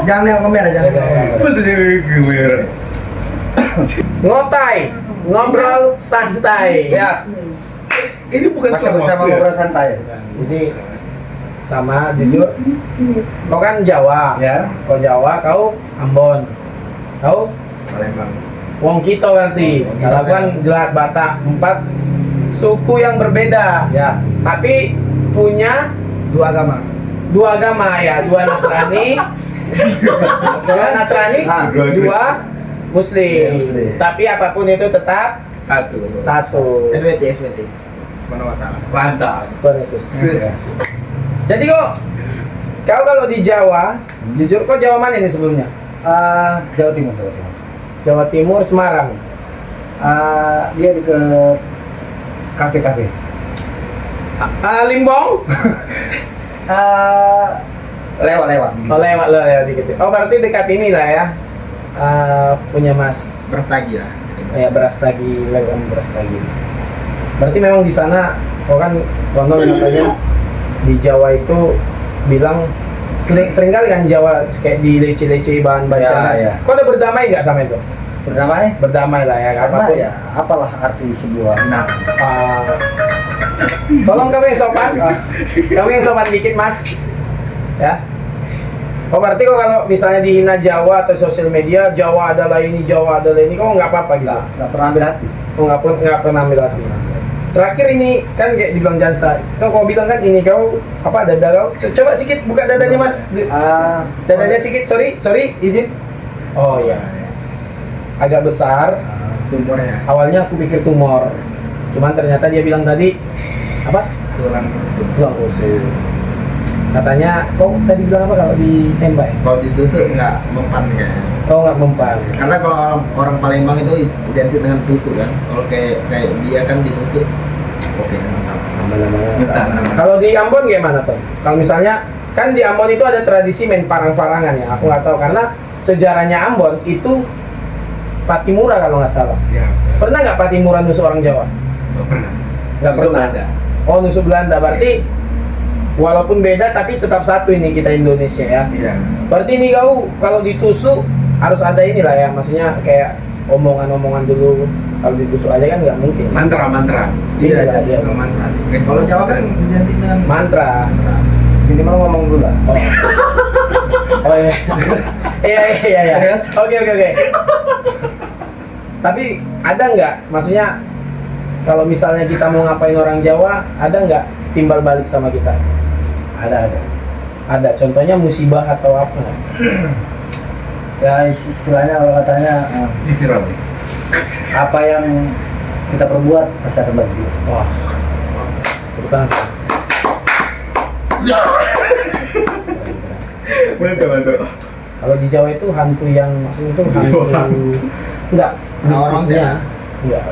Jangan nengok kamera, jangan nengok kamera. Maksudnya kamera. Ngotai, ngobrol santai. Ya, Ini bukan masa bersama waktu ya? ngobrol santai. Jadi sama jujur, kau kan Jawa, Ya. kau Jawa, kau Ambon, kau Palembang. Wong Kito berarti. Wong Kito Kalau kan kan. jelas Batak, 4 suku yang berbeda, Ya. tapi punya Dua agama. dua agama ya, dua Nasrani, dua Nasrani, Ah, dua Muslim. Muslim. Tapi apapun itu tetap Satu. satu. SWT. Mana wataala. Mantap. Tuhan Yesus. Ya. Jadi kok kau kalau di Jawa, jujur kau Jawa mana ini sebelumnya? Jawa Timur, Jawa Timur. Jawa Timur, Semarang. Dia di ke kafe-kafe. Limbong? Lewat. Oh lewat dikit. Oh berarti dekat ini lah ya. Punya Mas. Bertagi lah. Ya beras lagi, lewat beras lagi. Berarti memang di sana, kau kan konon katanya di Jawa itu bilang sering kali kan Jawa kayak dilece-lece bahan bacaan. Ya. Kau udah berdamai nggak sama itu? Berdamai? Berdamai lah ya, Karena apapun. ya, apalah arti sebuah nah. Tolong kamu yang sopan, kamu yang sopan dikit mas, ya. Oh berarti kok kalau misalnya dihina Jawa atau sosial media, Jawa adalah ini, Jawa adalah ini, kok nggak apa-apa gitu? Nggak pernah ambil hati. Oh nggak pernah ambil hati. Terakhir ini kan kayak dibilang Jansa, kau bilang kan ini kau apa dada kau? Coba sedikit buka dadanya mas, dadanya sedikit, sorry izin. Oh iya, agak besar. Tumornya. Awalnya aku pikir tumor, cuman ternyata dia bilang tadi apa? Tulang rusuk. Tulang rusuk. Katanya, kok tadi bilang apa kalau ditembak? Kalau ditusuk nggak mempan kayaknya. Oh nggak mempan. Karena kalau orang Palembang itu identik dengan tusuk kan. Kalau kayak dia kan ditusuk. Oke, mantap. Aman. Kalau di Ambon gimana tuh? Kalau misalnya kan di Ambon itu ada tradisi main parang-parangan ya. Aku nggak tahu karena sejarahnya Ambon itu Patimura kalau nggak salah. Ya. Pernah nggak Patimura nusuk orang Jawa? Nggak pernah. Nggak Nusuk pernah. Belanda. Oh nusuk Belanda berarti walaupun beda tapi tetap satu ini kita Indonesia ya. Iya. Berarti ini kau kalau ditusuk harus ada inilah ya, maksudnya kayak omongan-omongan dulu. Kalau ditusuk aja kan nggak mungkin. Mantra. Iya, Iya, dia. mantra. Kalau Jawa kan identik dengan Mantra. Minimal ngomong dulu lah. Oh. Oh iya. Iya. Oke. Tapi ada nggak, maksudnya kalau misalnya kita mau ngapain orang Jawa, ada nggak timbal balik sama kita? Ada. Ada. Contohnya musibah atau apa? Ya istilahnya kalau katanya ini viral nih. apa yang kita perbuat pasti akan balik. Wah. Betul. Mantap. Kalau di Jawa itu hantu yang maksudnya itu hantu enggak bisnisnya enggak.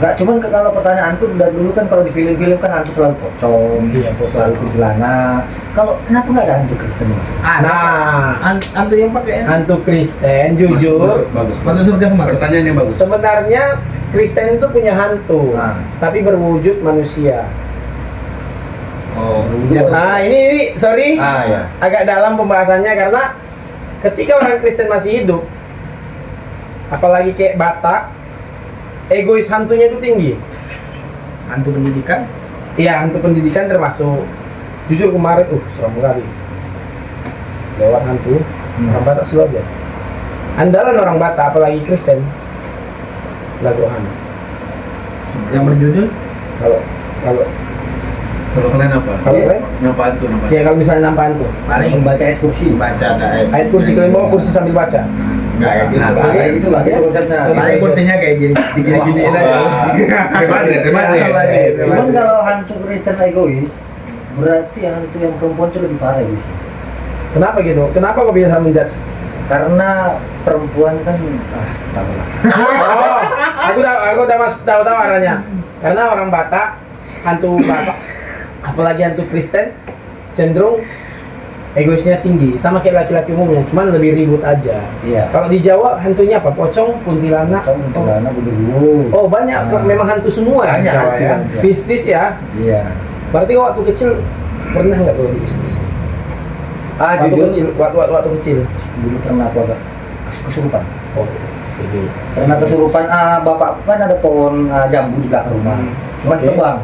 Nggak, cuman kalau pertanyaan tuh dari dulu kan kalau di film-film kan hantu selalu pocong, Iya, pocong. selalu kuntilanak. Kalau kenapa nggak ada hantu Kristen? Nah, Antu yang pakai hantu Kristen jujur bagus. Masuk surga semua. Pertanyaan yang bagus. sebenarnya Kristen itu punya hantu, Nah. tapi berwujud manusia. Oh. Nah, ini sorry, Ya. agak dalam pembahasannya karena ketika orang Kristen masih hidup, apalagi kayak Batak, egois hantunya itu tinggi. Antu pendidikan. Iya, hantu pendidikan termasuk. Jujur kemarin, seram kali. Lewat hantu, orang Batak selalu aja. Andalan orang Batak, apalagi Kristen, lagu hantu. Yang berjudul Kalau kalau kalian apa? Kalau kalian? Nampak hantu. ya kalau misalnya nampak hantu, Paling membaca ayat kursi. Baca ada ayat kursi kalian bawa kursi sambil baca. Enggak ya gitu. Nah, kayak gitu lah, gitu konsepnya. Paling kursinya kayak gini, gini aja. Teman. Cuman kalau hantu Kristen egois, berarti hantu yang perempuan itu lebih parah guys. Kenapa gitu? Kenapa kok bisa menjudge? Karena perempuan kan, tahu lah. Oh, aku udah tahu arahnya. Karena orang Batak, hantu Batak, apalagi hantu Kristen, cenderung egoisnya tinggi, sama kayak laki-laki umumnya, cuman lebih ribut aja. Iya. Kalau di Jawa hantunya apa? Pocong, kuntilanak. Kuntilanak, budegu. Oh banyak, memang hantu semua ya di Banyak Jawa hantu, ya. banyak. Bisnis ya. Iya. Berarti kok waktu kecil pernah nggak lo di bisnis? Waktu jujur, kecil, waktu kecil. dulu pernah aku agak kesurupan. Oh, ini. Karena kesurupan, bapakku kan ada pohon jambu di belakang rumah. Cuman Oke. tebang.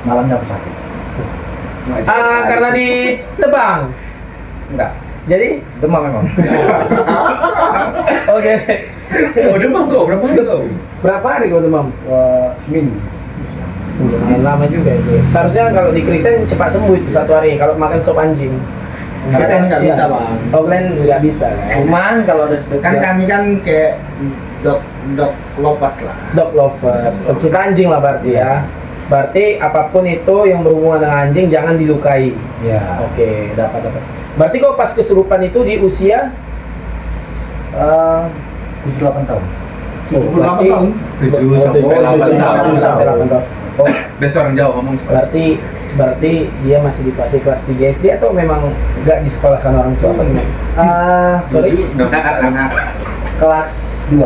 Malamnya aku sakit. Karena ditebang. Enggak, Jadi, demam memang. oke. Oh, demam kau, berapa hari kau? Berapa hari kau demam? Seminggu. Lumayan lama juga itu. Seharusnya kalau di Kristen cepat sembuh itu 1 hari kalau makan sop anjing. Tapi kan nggak bisa, Iya. Bang. Oh, kalian nggak bisa kan? Cuman kalau ada Kan kami kan kayak dok lopas lah. Dog lover, pecinta anjing lah berarti ya. Berarti apapun itu yang berhubungan dengan anjing jangan dilukai. ya, Oke, dapat. Berarti kau pas kesurupan itu di usia 7-8 tahun. 78 tahun. 7 sampai 8 tahun. 7 sampai 8 tahun. Oh, Biasa orang Jawa ngomong seperti berarti dia masih di fase kelas 3 SD atau memang nggak disekolahkan orang tua apa gimana? Sorry, Kelas 2.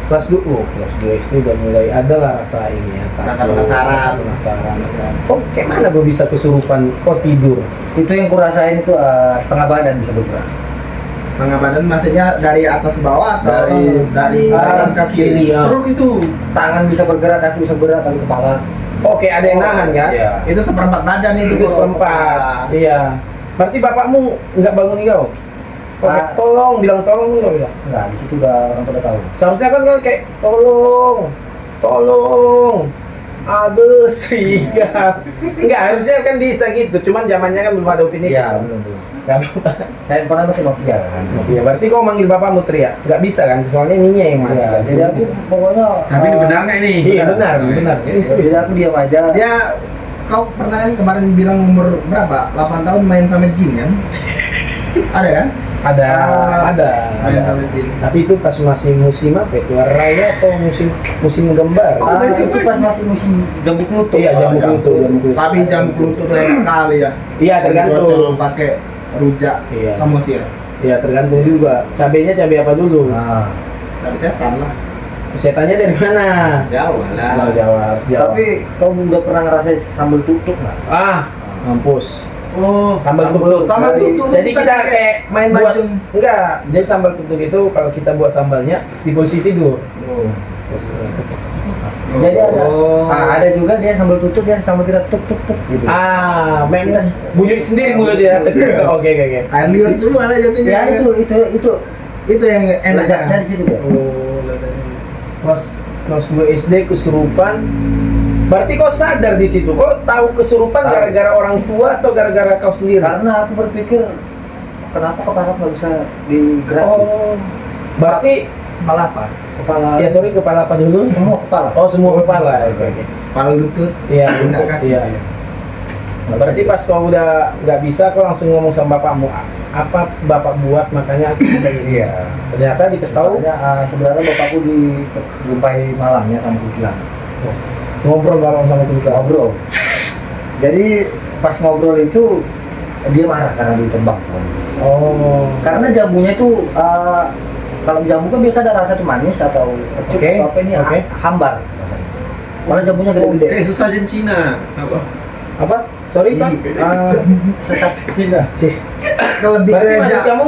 kelas 2, kelas 2 SD udah mulai ada lah rasa ini ya, Rasa penasaran. rasa penasaran. Kok kayak mana gue bisa kesurupan? Kok tidur? Itu yang kurasain itu setengah badan bisa bergerak. Setengah badan maksudnya dari atas bawah atau dari kanan kanan ke kiri. ya. Stroke itu tangan bisa bergerak, kaki bisa bergerak, tapi kepala. Oke, ada yang nahan kan? Iya. Itu seperempat badan itu. Itu seperempat. Iya. Berarti bapakmu nggak bangun kau? Oke, tolong, bilang tolong nggak bilang? Enggak, di situ udah orang pada tahu. Seharusnya kan kau kayak tolong. Aduh, Sriga. Enggak, harusnya kan bisa gitu. Cuman zamannya kan belum ada opini. Iya, belum. Gak apa-apa. Handphone masih Nokia kan. Iya, berarti kau manggil bapakmu teriak? Nggak bisa kan? Soalnya ininya yang mana? Iya, jadi aku pokoknya Tapi ini benar nggak ini? Iya, benar. Ini serius. jadi aku diam aja. Dia kau pernah kan kemarin bilang umur berapa? 8 tahun main sama jin kan? Ada kan? Ada. Main sama jin. Tapi itu pas masih musim apa? Itu raya atau musim gambar? Itu pas masih musim jambu klutuk. Iya, jambu klutuk. Tapi jam klutuk tuh enak kali ya. Iya, tergantung. Cocok pakai rujak Iya. samosir. Iya, tergantung juga. Cabenya cabai apa dulu? Nah, Tapi setan lah. Setannya dari mana? Jauh lah. Jawa, harus Jawa. tapi kamu udah pernah ngerasain sambal tutuk nggak? Mampus. Oh, Sambal tutuk. Sambal tutuk Jadi bukan kita kayak kayak main buat, bacung. enggak. Jadi sambal tutuk itu kalau kita buat sambalnya di posisi tidur. Jadi Oh. ada juga dia sambal tutuk, dia sambal kita tuk tuk tuk gitu. Memang bunyi sendiri mulut dia. Oke. Air liur itu ada jatuhnya. Ya itu Itu yang enak lezatnya kan? di situ ya. Oh, kelas 2 SD kesurupan. Berarti kau sadar di situ. Kau tahu kesurupan Tahu. gara-gara orang tua atau gara-gara kau sendiri? Karena aku berpikir kenapa kepala nggak bisa digerak? Oh. Berarti Kepala apa? Kepala. ya sorry, kepala apa dulu? Semua kepala. Oh, semua kepala. Oke. Kepala lutut. Iya, Pundak kaki. iya. Berarti pas kau udah nggak bisa, kau langsung ngomong sama bapakmu, apa bapak buat makanya aku kayak gini. Iya. Ternyata dikasih tahu, Makanya, sebenarnya bapakku dijumpai malamnya sama kuntilanak. ngobrol bareng sama kita. Ngobrol. Jadi pas ngobrol itu dia marah karena ditebak. Oh. Karena jambunya itu kalau jambu kan biasa ada rasa tuh manis atau kecut Oke, atau apa ini oke. hambar rasanya. Kalau jambunya gede-gede. kayak sesajen Cina. Apa? Apa? Sorry, Pak. Sesat Cina. Cih. Lebih Berarti ke maksud kamu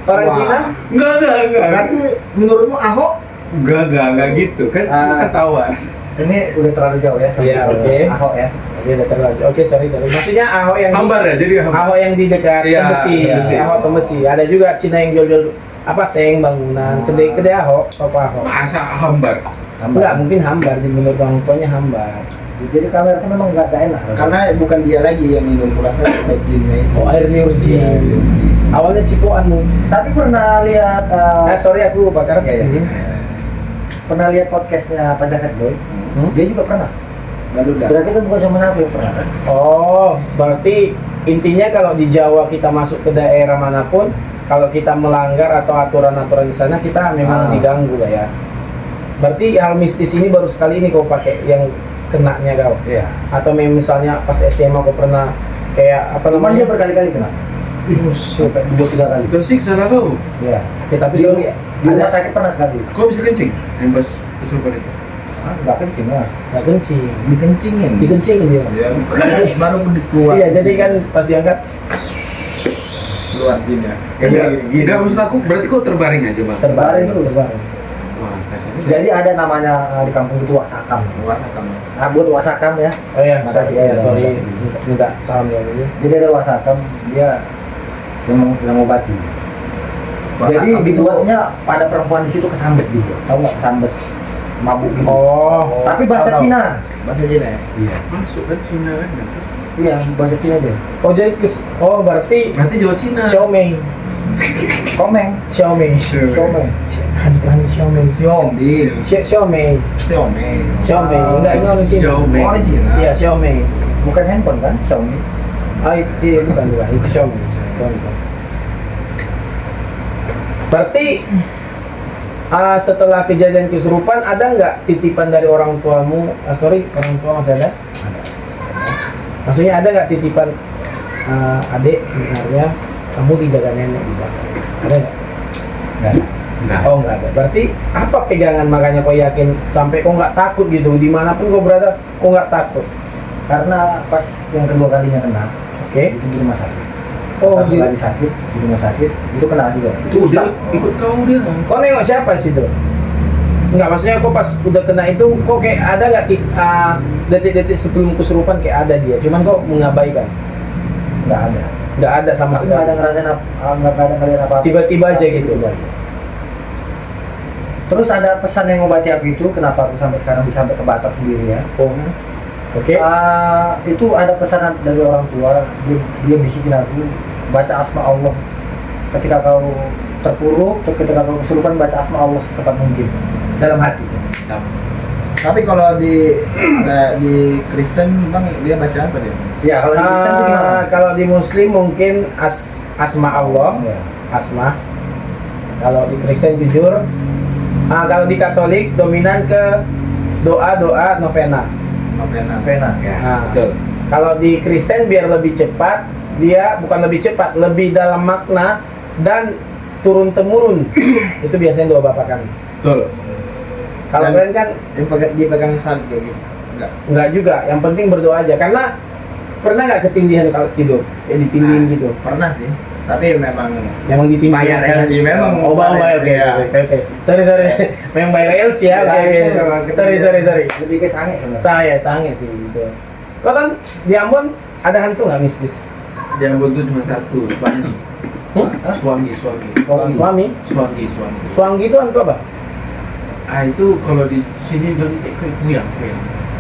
orang Wah. Cina? Enggak. Berarti menurutmu Ahok Enggak gitu. Kan ketahuan. Ini udah terlalu jauh ya. Iya, oke. Ahok ya. Oke, udah terlalu. Oke, sorry. Maksudnya Ahok yang Hambar ya, jadi hambar. Ahok yang di dekat Iya, Tembesi. Tembesi. Ahok Tembesi. Ada juga Cina yang jual-jual apa seng bangunan, kedai Ahok, apa Ahok. Masa hambar? Enggak, mungkin hambar di menurut orang tuanya hambar. Jadi kami rasa memang nggak enak. karena bukan dia lagi yang minum, kurasa ada jinnya itu. Oh, air liur jin. Awalnya cipoanmu. Tapi pernah lihat Sorry aku bakar ya, izin. pernah lihat podcastnya Pancasek Boy. Dia juga pernah. Lalu dah. Berarti kan bukan cuma aku yang pernah. Oh, berarti intinya kalau di Jawa kita masuk ke daerah manapun, kalau kita melanggar atau aturan-aturan di sana kita memang diganggu lah ya. Berarti hal mistis ini baru sekali ini kau pakai yang kenanya kau. Iya. Atau misalnya pas SMA kau pernah kayak apa Cuman dia namanya? berkali-kali kena. Sampai 2-3 kali. Tersiksa lah kau. Iya. Ya, tapi Di, sorry, di rumah sakit pernah sekali. Kau bisa kencing? Yang pas kesurupan itu? Nggak kencing lah. nggak kencing, Dikencingin. dikencingin dia. Ya. Baru dikeluar. Iya, jadi kan pas diangkat keluar jin ya. Enggak maksud aku berarti kau terbaring aja bang. Terbaring terus. Wah kasarnya. Jadi ada namanya di kampung itu wasakam. Wasakam. Nah, buat wasakam ya. Oh iya, Makasih ya, ya, sorry. Bang. Minta salam ya dulu. Jadi ada wasakam, dia yang ngobati. Jadi Wasakam itu- dibuatnya pada perempuan di situ kesambet gitu. Tahu nggak kesambet? Mabuk gitu. Oh. Tapi bahasa tahu. Cina. Bahasa Cina ya. Iya. Masuk kan Cina kan? Iya, bahasa Cina dia. Oh jadi oh berarti Berarti Jawa Cina. Xiaomei. Komeng. Xiaomei. Komeng. Bukan Xiaomei. Xiaomi. Xiaomei. Xiaomi. Xiaomei. Enggak, ini orang Cina. Xiaomi. Orang Cina. Iya, Xiaomei. Bukan handphone kan, Xiaomi. Ah, iya bukan. Itu Xiaomei. Xiaomei. Berarti setelah kejadian kesurupan ada nggak titipan dari orang tuamu? Sorry, orang tua masih ada? Maksudnya ada nggak titipan adik sebenarnya kamu dijaga nenek di belakang? Ada nggak? Nggak ada. Nah, Oh nggak ada. Berarti apa pegangan makanya kau yakin sampai kau nggak takut gitu dimanapun kau berada kau nggak takut? Karena pas yang kedua kalinya kena, Oke? itu di rumah sakit. Oh, Satu di- kali sakit di rumah sakit, itu kena juga. tuh dia ikut kau dia. Kau nengok siapa di situ? Enggak, maksudnya kau pas udah kena itu kau kayak ada nggak detik-detik sebelum kesurupan kayak ada dia, cuman kau mengabaikan? Nggak ada. Nggak ada sama Aku nggak ada sekali. ngerasain nggak ada ngeliat apa-apa. Tiba-tiba aja gitu. Terus ada pesan yang ngobati aku itu, kenapa aku sampai sekarang bisa sampai ke Batak sendiri ya? Oh, oke. Itu ada pesanan dari orang tua, dia bisikin aku, baca asma Allah. Ketika kau terpuruk, atau ketika kau kesurupan, baca asma Allah secepat mungkin dalam hati. Tapi kalau di Kristen bang dia baca apa dia? Ya, kalau di Kristen itu gimana? Kalau di Muslim mungkin asma Allah, Ya. asma. Kalau di Kristen jujur. Kalau di Katolik dominan ke doa novena. Novena. Vena. Ya, Nah. betul. Kalau di Kristen biar lebih cepat, dia bukan lebih cepat, lebih dalam makna dan turun temurun. Itu biasanya doa bapak kami. Betul. Kalau Dan- kalian kan Dia pegang salib kayak gitu. Enggak. nggak juga, yang penting berdoa aja. Karena pernah nggak ketindihan kalau tidur, ya ditindihin gitu. Pernah sih. Tapi memang Memang ditindihin. bayar LC memang. Oh, bayar, oke, Iya. oke. Sorry. Memang bayar LC ya, oke, Nah, itu memang oke. kita- Sorry. Lebih ke sange sebenarnya. Saya sange sih gitu. Kau kan di Ambon ada hantu nggak mistis? Di Ambon tuh cuma satu, Swangi. Hah? Swangi. Suami? Swangi. Suanggi itu hantu apa? Ah itu kalau di sini bilang itu kayak kuyang.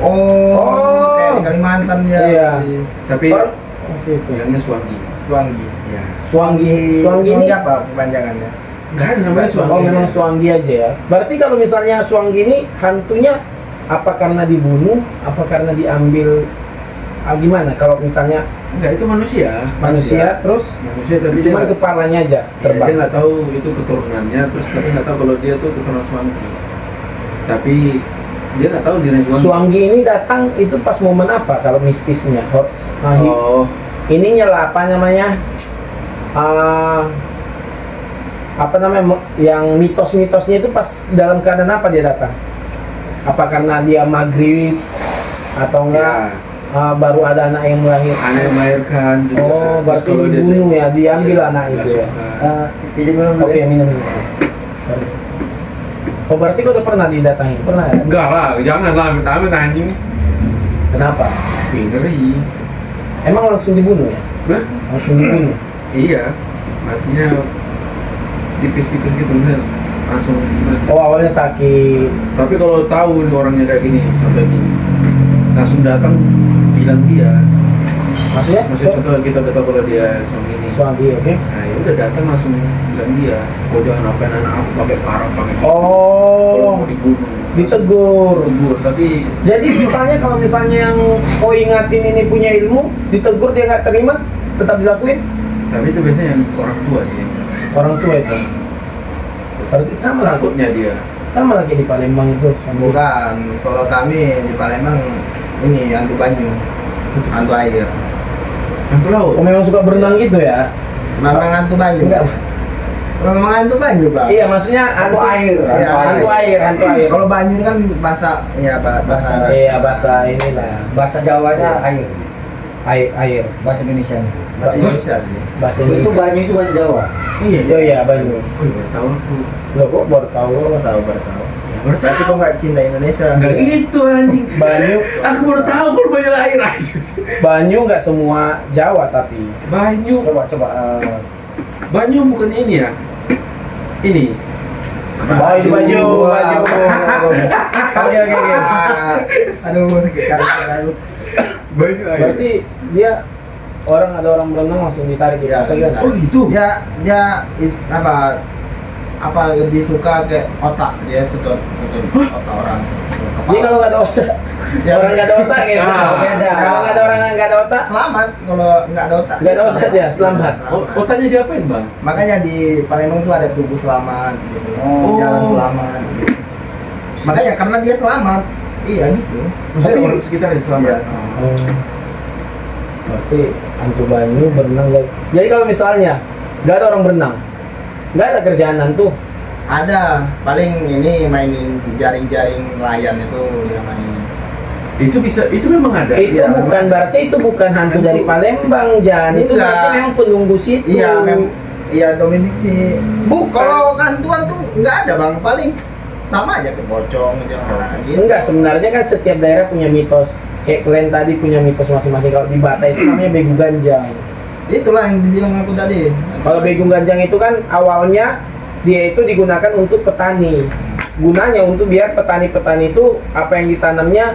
Oh, kayak di Kalimantan ya. Iya. Tapi Or- Oke. bilangnya Swangi. Suanggi. Ya. Suanggi ini apa kepanjangannya? Enggak ada namanya Swangi. Oh memang Suanggi aja ya. Berarti kalau misalnya Suanggi ini hantunya apa karena dibunuh, apa karena diambil gimana? Kalau misalnya Enggak, itu manusia. manusia terus Manusia tapi cuma dia kepalanya aja Dia terbang. nggak tahu itu keturunannya, terus tapi nggak tahu kalau dia tuh keturunan Swangi. Tapi dia nggak tahu dia Swangi. Suanggi ini datang itu pas momen apa kalau mistisnya? Oh, Ininya lah apa namanya? Apa namanya yang mitos-mitosnya itu pas dalam keadaan apa dia datang? Apa karena dia maghrib atau enggak ya. baru ada anak yang melahirkan? Anak yang melahirkan juga. Oh, Terus berarti kalau dia- dibunuh ya, diambil Iya, anak nggak itu ya. suka. Izin minum dulu Oke, ya. minum. Sorry. Oh, berarti kau udah pernah didatangi? Pernah ya? Enggak lah, jangan lah, amit-amit anjing. Kenapa? Ngeri. Emang langsung dibunuh ya? Hah? Langsung dibunuh? Iya, matinya tipis-tipis gitu kan, langsung mati. Oh, awalnya sakit. Tapi kalau tahu ini orangnya kayak gini, sampai gini, langsung datang bilang dia. Maksudnya? Maksudnya contoh kita udah tahu kalau dia suami ini. Suami, oke. Nah ya udah datang langsung bilang dia, kau jangan apain anak aku pakai parang pakai. Kalau Oh, mau dibunuh. ditegur. Tegur, tapi Jadi misalnya kalau misalnya yang kau ingatin ini punya ilmu, ditegur dia nggak terima, tetap dilakuin? itu biasanya yang orang tua sih. Orang tua itu. Berarti sama lagi. Takutnya dia. Sama lagi di Palembang itu. Bukan. Kalau kami di Palembang ini hantu banyu, hantu air. Hantu laut. Oh, memang suka berenang gitu ya? Memang hantu banyu. Enggak. Memang hantu banyu bang. Iya, maksudnya Hantu air. Iya, hantu air, hantu air. Kalau banyu kan bahasa, ya bahasa. Iya, bahasa inilah. Bahasa Jawanya air. air. Bahasa Indonesia. Bahasa Indonesia sih. Bahasa Itu Indonesia. banyu itu bahasa Jawa. Iya. Oh iya, banyu. Oh, baru tahu aku. Lo kok baru tahu? Baru tahu. Baru Tapi kok nggak cinta Indonesia? Enggak gitu anjing. Banyu, Aku baru tahu kalau banyu air aja. banyu nggak semua Jawa tapi. Banyu. Coba Banyu bukan ini ya? Ini. Oh, itu baju. Oke. Aduh, sakit kaki. Banyu air. Berarti dia ada orang berenang langsung ditarik gitu. Iya, Apa gimana? Oh gitu. Apa lebih suka ke otak, dia sedot otak orang. Dia kalau nggak ada otak, Ya. orang nggak ada otak kayak gitu. Ah, beda. Kalau nggak ada orang yang nggak ada otak, Selamat kalau nggak ada otak. nggak ada otak dia selamat. Otaknya diapain, Bang? Makanya di Palembang tuh ada tubuh selamat gitu. Oh. Jalan selamat gitu. Makanya karena dia selamat. Iya gitu. Maksudnya orang sekitar yang selamat. Iya. Oh. Berarti hantu banyu berenang guys. Jadi kalau misalnya nggak ada orang berenang, nggak ada kerjaan hantu. Ada paling ini mainin jaring-jaring nelayan itu yang main. Itu memang ada. Itu Iya, bukan berarti itu bukan hantu dari Palembang, Jan. Itu Enggak. berarti memang penunggu situ. Iya Dominik sih. Bukan. Kalau hantuan tuh nggak ada bang, paling sama aja ke pocong jalan gitu. Enggak, sebenarnya kan setiap daerah punya mitos. Kayak kalian tadi punya mitos masing-masing. Kalau di Batak itu namanya Begu Ganjang. Itulah yang dibilang aku tadi. Kalau Begu Ganjang itu kan awalnya dia itu digunakan untuk petani. Gunanya untuk biar petani-petani itu apa yang ditanamnya.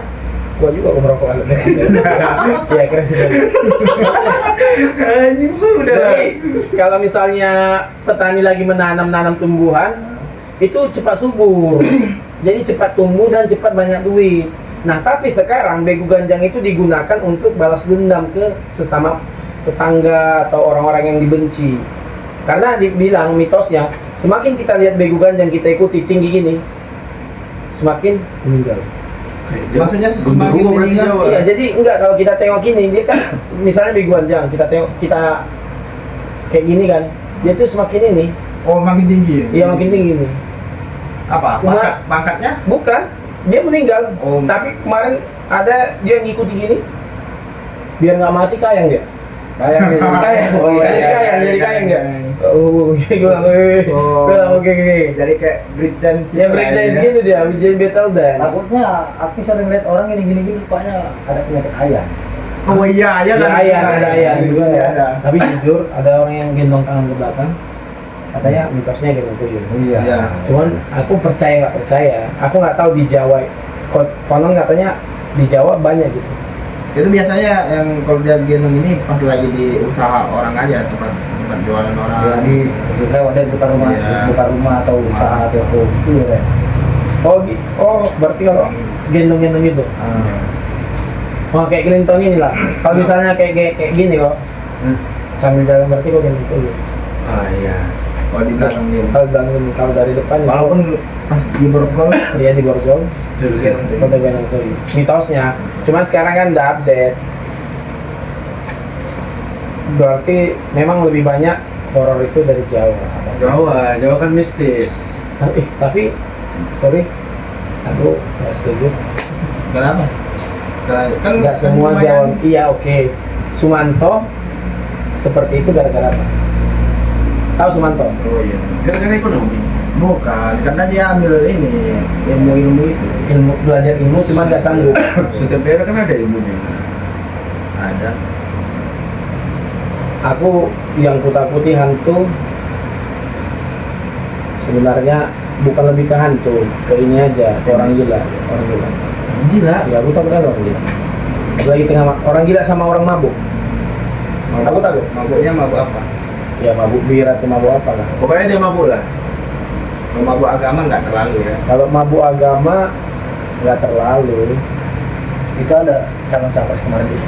Gua juga merokok alat. Iya keren. Anjing sudah. Jadi kalau misalnya petani lagi menanam tumbuhan, itu cepat subur. Jadi cepat tumbuh dan cepat banyak duit. Nah, tapi sekarang Begu Ganjang itu digunakan untuk balas dendam ke sesama tetangga atau orang-orang yang dibenci. Karena dibilang mitosnya, semakin kita lihat Begu Ganjang kita ikuti tinggi gini, semakin meninggal. Maksudnya genderuwo semakin berarti meninggal. Jawa. Iya, jadi enggak kalau kita tengok gini, dia kan misalnya Begu Ganjang, kita kayak gini kan, dia tuh semakin ini, Oh makin tinggi. iya makin tinggi nih. Apa? Pangkatnya? Bukan, dia meninggal. Oh. Tapi kemarin ada dia ngikuti gini, biar nggak mati kayang dia. Kayang dia. Kayang, Oh, jadi iya, kayang, iya, jadi iya, kayang iya. dia. Oh, gue bilang, Oh. oke. Jadi kayak breakdance. Ya breakdance gitu dia, jadi battle dance. Takutnya aku sering lihat orang gini rupanya ada penyakit ayam. Oh iya, Ya, ada ayam. Juga ya ada. Tapi jujur, ada orang yang gendong tangan ke belakang, katanya mitosnya gendong tuyul. Iya. Cuman aku percaya nggak percaya, aku nggak tahu di Jawa. Konon katanya di Jawa banyak gitu. Itu biasanya yang kalau dia gendong ini pas lagi di usaha orang aja, tempat jualan orang. Ya, di lewat dari depan rumah, Iya. bukan rumah atau usaha atau apa itu ya. Oh, berarti kalau gendong-gendong itu. Oh, kayak Clinton ini lah. Kalau misalnya kayak gini kok, sambil jalan berarti kok gendong tuyul. Ah iya. Oh di belakang dia. Kalau bangun, kalau dari depan, Walaupun pas di borgol, dia di borgol, Betul, betul. kota gendong tuyul. Mitosnya, cuman sekarang kan udah update. Berarti memang lebih banyak horor itu dari Jawa. Jawa kan mistis. Tapi sorry, aku nggak setuju. kenapa? Kan Nggak semua Jawa. Iya oke. Sumanto seperti itu gara-gara apa? Tahu Sumanto? Oh iya. Gara-gara ekonomi. Bukan, karena dia ambil ini ilmu-ilmu itu. Belajar ilmu cuman nggak sanggup. Setiap daerah kan ada ilmunya. Ada. Aku yang kutakuti hantu sebenarnya bukan lebih ke hantu, ke ini aja, ke orang gila. Gila. Ya aku takut kan orang gila. Lagi tengah orang gila sama orang mabuk. Aku takut. Mabuknya mabuk apa? Ya mabuk bir atau mabuk apa lah. Pokoknya dia mabuk lah. Kalau mabuk agama nggak terlalu ya. Kalau mabuk agama nggak terlalu. Itu ada calon-calon kemarin di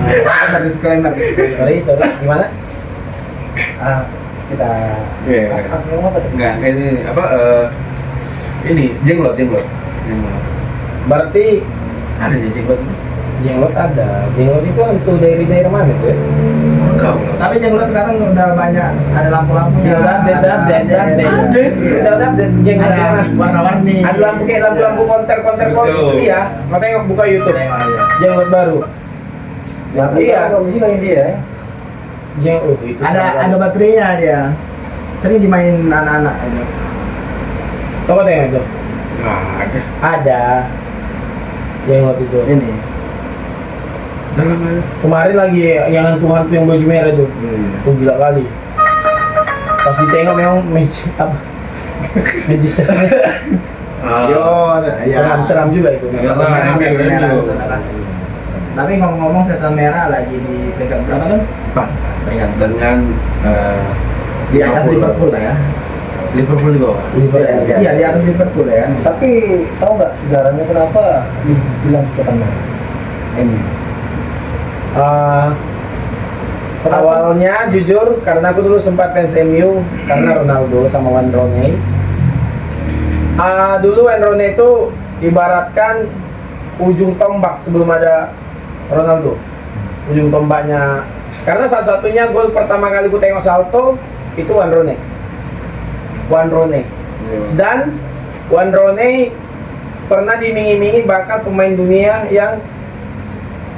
Ada disclaimer. Sorry, gimana? kita Iya. aku ngomong apa tuh? Enggak, ini apa ini jenglot. Berarti Ada ya jenglot. jenglot ada. Jenglot itu hantu dari daerah mana tuh ya? Kau lah. Tapi jenglot sekarang udah banyak, ada lampu-lampunya. Ya, udah update. Jenglot Ada sekarang. warna-warni. Ada lampu kayak lampu-lampu konter Terus tuh. iya. Kau tengok buka YouTube. Iya. Jenglot baru. Yang Iya. bagus juga ini dia ya. Yang itu Ada baterainya dia. Sering dimain anak-anak itu. Coba tengok itu. Nggak ada. Ada. Yang waktu itu. Ini. Dalam aja. Kemarin lagi yang hantu-hantu yang baju merah itu. Iya. Oh, gila kali. Pas ditengok memang magic apa? Magic Yo, ya. seram juga itu. Iya. Merah, Iya. merah. Iya. Tapi ngomong-ngomong setan merah lagi di peringkat berapa kan? Pak, Peringkat dengan di atas Liverpool lah ya. Liverpool di bawah. Liverpool. Iya, di atas Liverpool ya kan. Tapi tahu nggak sejarahnya kenapa dibilang setan merah? Ini. Awalnya jujur karena aku dulu sempat fans MU karena Ronaldo sama Wayne Rooney. Dulu Wayne Rooney itu ibaratkan ujung tombak sebelum ada Ronaldo. Ujung tombaknya karena satu-satunya gol pertama kali ku tengok salto itu Wayne Rooney. Wayne Rooney. Dan Wayne Rooney pernah diiming-imingi bakal pemain dunia yang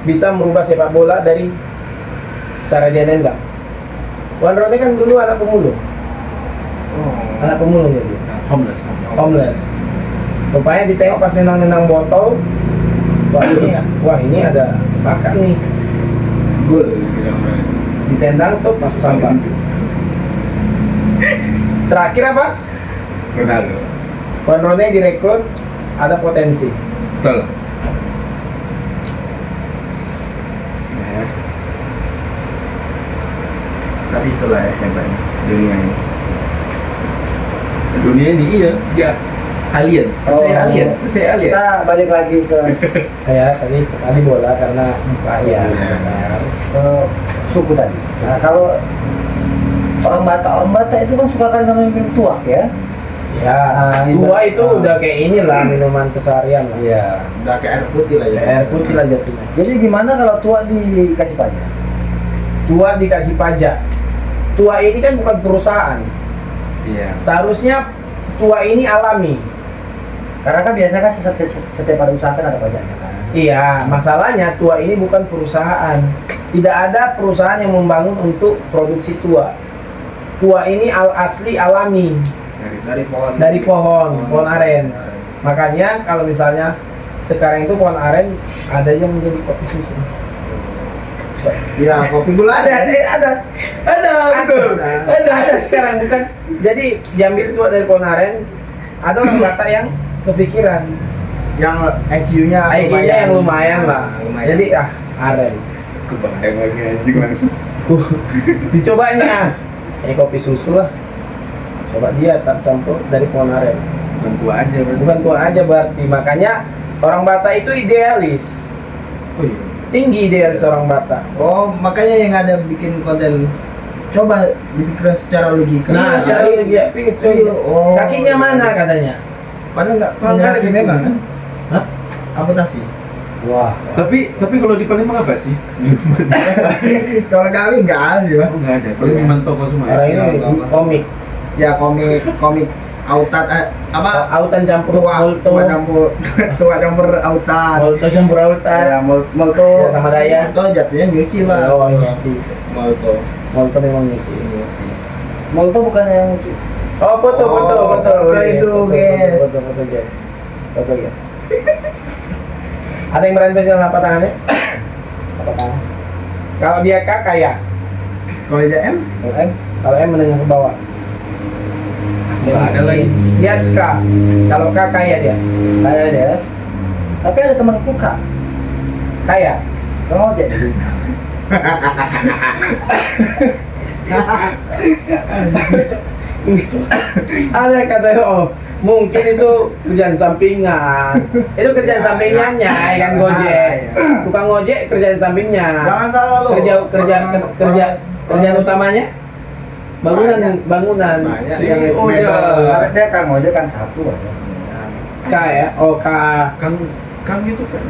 bisa merubah sepak bola dari cara dia nendang. Wayne Rooney kan dulu anak pemulung. Anak pemulung jadi. Homeless. Homeless. Rupanya ditengok pas nendang-nendang botol. Wah ini ada bakat nih. Gol bilang mereka. Ditendang tuh masuk sampah. Terakhir apa? Ronaldo. Wayne Rooney direkrut ada potensi. Betul. Tapi itulah ya hebatnya dunia ini. Dunia ini iya, dia alien. Percaya alien, percaya alien. Kita balik lagi ke Ya tadi bola karena bahaya. ke suku tadi. Nah, kalau orang Batak itu kan suka kali namanya minum tuak ya. Ya, tua itu udah kayak inilah minuman keseharian lah. Iya. Udah kayak air putih lah ya. Air putih lah jatuhnya. Jadi gimana kalau tuak dikasih pajak? Tua dikasih pajak. Tua ini kan bukan perusahaan. Iya. Seharusnya tua ini alami. Karena kan biasanya kan setiap ada usaha kan ada pajaknya kan. Iya, masalahnya tua ini bukan perusahaan. Tidak ada perusahaan yang membangun untuk produksi tua. Tua ini asli alami Dari pohon. dari pohon aren. Makanya kalau misalnya sekarang itu pohon aren ada yang menjadi kopi susu. Ya, kopi gula ada. Betul. Ada sekarang bukan. Jadi diambil tua dari pohon aren. Ada orang Batak yang kepikiran. Yang IQ-nya IQ-nya yang lumayan lah. Lumayan. Jadi aren. Kebayang lagi anjing langsung. Dicobanya. Kopi susu lah. Coba dia campur dari pohon aren. Bukan tua aja berarti. Bukan tua aja berarti. Makanya orang Batak itu idealis. Oh iya. Tinggi idealis orang Batak. Oh, makanya yang ada bikin konten coba dipikirkan secara logika. Nah, secara dia pikir Oh. kakinya mana katanya? Padahal nggak Padahal punya kaki gitu. memang kan? Hah? Amputasi. Wah. Tapi kalau di Palembang apa sih? Kalau kali nggak ada ya. Oh nggak ada. Paling minuman toko semua. Orang ini komik. Ya komik autan apa? Autan campur Tua molto. tua campur autan. Molto campur Ya, autan. molto Ya, sama daya. Molto jatuhnya nyuci lah. Oh, nyuci. Molto. Molto memang nyuci. Molto bukan yang itu. Oh, foto foto itu, guys. Foto guys. Foto guys. Ada yang berani tunjuk apa tangannya? Apa tangan? Kalau dia K kaya. Kalau dia M, Kalau M menengah ke bawah. Nggak ada lagi. Lihat K. Kalau K kaya dia. Kayak dia. Tapi ada temanku Kak. Kaya. Kamu aja. Ada kata oh mungkin itu kerjaan sampingan. Itu kerjaan Ya, sampingannya ya. kan Gojek. Tukang ojek kerjaan sampingnya. jangan salah lo. Kerjaan utamanya bangunan. Banyak. Yang Si- oh mebel. Karena dia Kang Ojek kan satu aja. K ya. Oh K. Kang itu kan.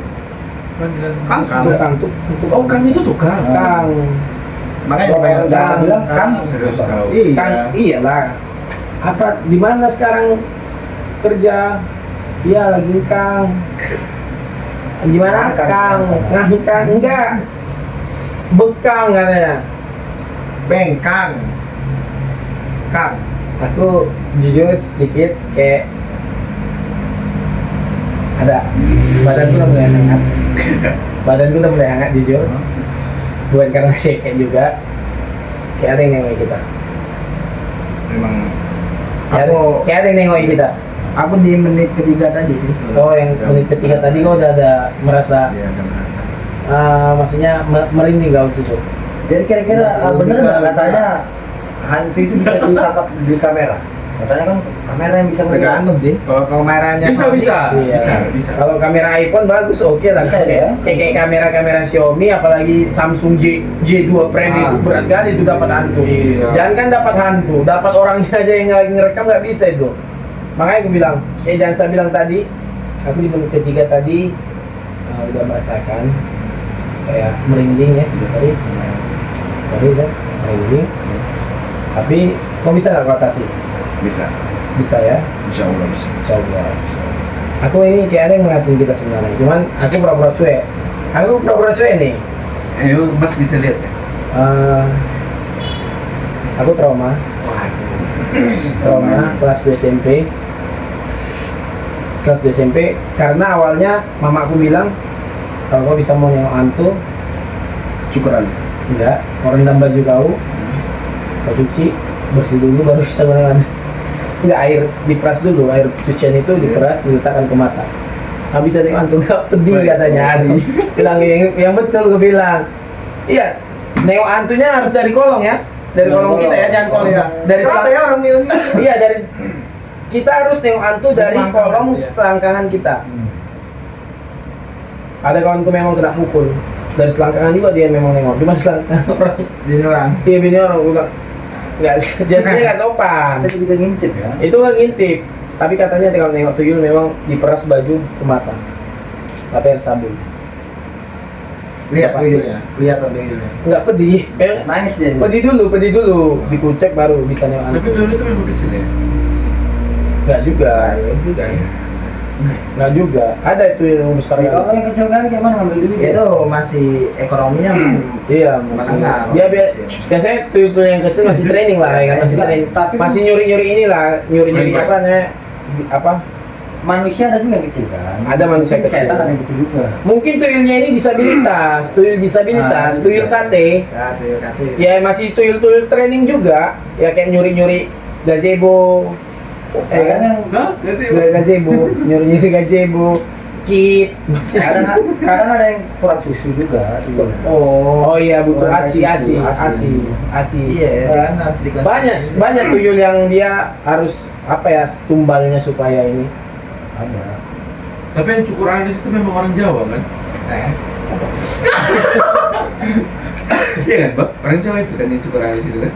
Panggilan. Kang. Tukang tuh. Oh Kang itu tukang. Kang. Makanya Oh, dibayar jangan bilang Kang. Serius kau. Iya. Kang iyalah. Apa di mana sekarang kerja? Iya lagi Kang. Gimana Kang. Kang? Kang enggak. bekang katanya. Bengkang. Kang. Aku jujur sedikit kayak ada badanku udah mulai hangat. Badanku udah mulai hangat jujur. Bukan karena shake juga. Kayak ada yang nengokin kita. Memang Kayak ada yang nengokin kita. aku di menit ketiga tadi sih. Oh, yang menit ketiga tadi kau udah ada merasa, Iya, udah merasa. maksudnya merinding kau di situ. Jadi kira-kira Ya, bener lebih nggak ke- katanya hantu itu bisa ditangkap di kamera? Katanya kan kamera yang bisa ngelihat. Tergantung sih. Kalau kameranya Bisa, bisa. Iya. Bisa. Kalau kamera iPhone bagus, oke lah. Bisa, ya. Kayak kamera Xiaomi, apalagi Samsung J2 Prime itu berat kali itu dapat hantu. Iya. Jangan kan dapat hantu, dapat orangnya aja yang lagi ngerekam nggak bisa itu. Makanya aku bilang, jangan saya bilang tadi, aku di menit ketiga tadi udah merasakan kayak merinding ya, sorry kan, merinding. Tapi kau bisa nggak kau atasi? bisa. Bisa ya. Insya Allah bisa. Insyaallah. Aku ini kayak ada yang merhatiin kita sebenarnya. Cuman aku pura-pura cuek. Aku pura-pura cuek nih. Ayo, Mas bisa lihat ya. Aku trauma kelas 2 SMP. Kelas 2 SMP karena awalnya mamaku bilang kalau kau bisa mau nengok hantu, Syukuran. enggak, kau rendam baju kau cuci, bersih dulu baru bisa menengok hantu. Enggak, air diperas dulu, air cucian itu diperas, diletakkan ke mata. Nggak bisa nengok hantu, nggak pedih katanya Ari. Bilang yang betul, gue bilang. Iya, nengok hantunya harus dari kolong ya, dari kolong kita ya, jangan kolong. Dari Kenapa ya orang bilang gitu? Iya, dari kita harus nengok hantu dari Selangkangan, kolong ya. selangkangan kita. Ada kawanku memang kena pukul dari selangkangan juga, dia memang nengok, cuma selangkangan orang. Jadi orang. Iya, bini orang gue bilang nggak, jadinya nggak sopan. Kita juga ngintip ya. Itu nggak ngintip, tapi katanya kalau nengok tuyul memang diperas baju ke mata, pakai air sabun. Lihat Pasti. tuyulnya. Kelihatan tuyulnya. Nggak pedih, Nangis dia. pedih dulu, dikucek baru bisa nengok Tapi hantu. dulu itu memang kecil ya. Nggak juga, Juga ya. nggak juga. Ada itu yang besar Kalau kan. yang kecil kali kayak mana ngambil dulu ya? Itu masih ekonominya Iya, masih. Menengah. Biasanya tuyul yang kecil masih training lah, ya kan masih Enggak, training. tapi Masih nyuri-nyuri inilah, nyuri-nyuri Baik-baik. apa namanya? Apa? Manusia ada juga yang kecil kan? Ada manusia kecil. Setan ada yang kecil juga. Mungkin tuyulnya ini disabilitas, Ah, tuyul iya. KT. Ya, tuyul kaki. Ya masih tuyul training juga, ya kayak nyuri-nyuri gazebo. Kadang yang Gazebo, nyuri-nyuri gazebo, kit. kadang ada yang kurang susu juga. Oh iya, butuh Orang asi. Iya, kan harus dikasih. Banyak tuyul yang dia harus apa ya, tumbalnya supaya ini. Ada. Tapi yang cukur alis itu memang orang Jawa kan? Iya kan, Bang? Orang Jawa itu kan yang cukur alis itu kan?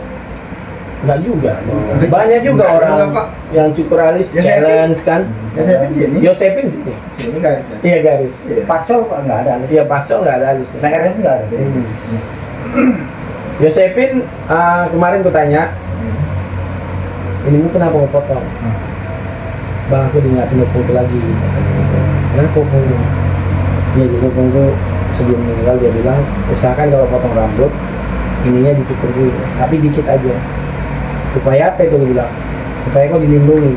Enggak juga. Enggak. Banyak juga Enggak orang juga, Pak. yang cukur alis Ya, challenge kan. Ya, saya pikir ini. Yosepin sih. Ini garisnya. Iya garis. Pascol kok nggak ada alis. Iya pasco nggak ada alis. Lehernya itu nggak ada. Yosepin kemarin ku tanya, ini kenapa mau potong? Bang, aku diingatin pungku lagi. Kenapa pungku? Iya, jadi pungku sebelum meninggal dia bilang, usahakan kalau potong rambut ininya dicukur dulu, tapi dikit aja. Supaya apa itu dia bilang? Supaya kau dilindungi.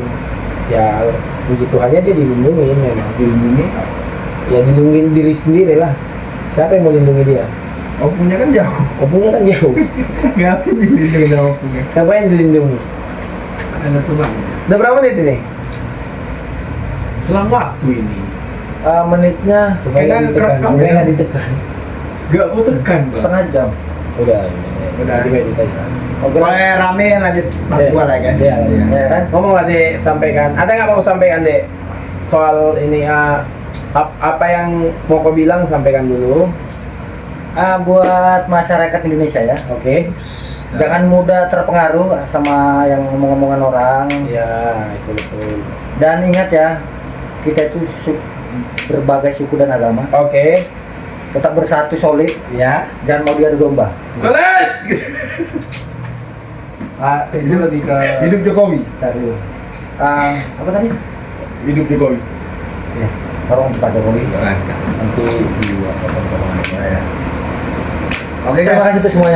Ya puji Tuhannya dia dilindungi memang. Dilindungi. Ya dilindungi diri sendiri lah. Siapa yang mau lindungi dia? Oh, punya kan jauh. Opunya kan jauh. Ngapain dilindungi sama punya? Siapa yang dilindungi? Ada tulang. Udah berapa menit ini? Selang waktu ini. Menitnya Supaya nggak ditekan. rekam Supaya ya? nggak ditekan. Gak mau tekan, Bang. setengah jam. Udah. Udah. Juga edit aja. Oke. Boleh rame lanjut part Iya. 2 lah guys. Iya. Ya kan? Ngomong lah Dek, sampaikan. Ada nggak mau sampaikan Dek? Soal ini apa yang mau kau bilang sampaikan dulu. Buat masyarakat Indonesia ya, Oke. jangan mudah terpengaruh sama yang ngomong-ngomongan orang. Ya, itu betul. Dan ingat ya, kita itu berbagai suku dan agama. Oke. Tetap bersatu solid, Ya. jangan mau diadu domba. Solid! Itu lebih ke Hidup Jokowi. cari. Apa tadi? Hidup Jokowi. Ya, tolong Pak Jokowi. Nanti di WhatsApp. Ya. Oke Terima guys. kasih untuk semuanya.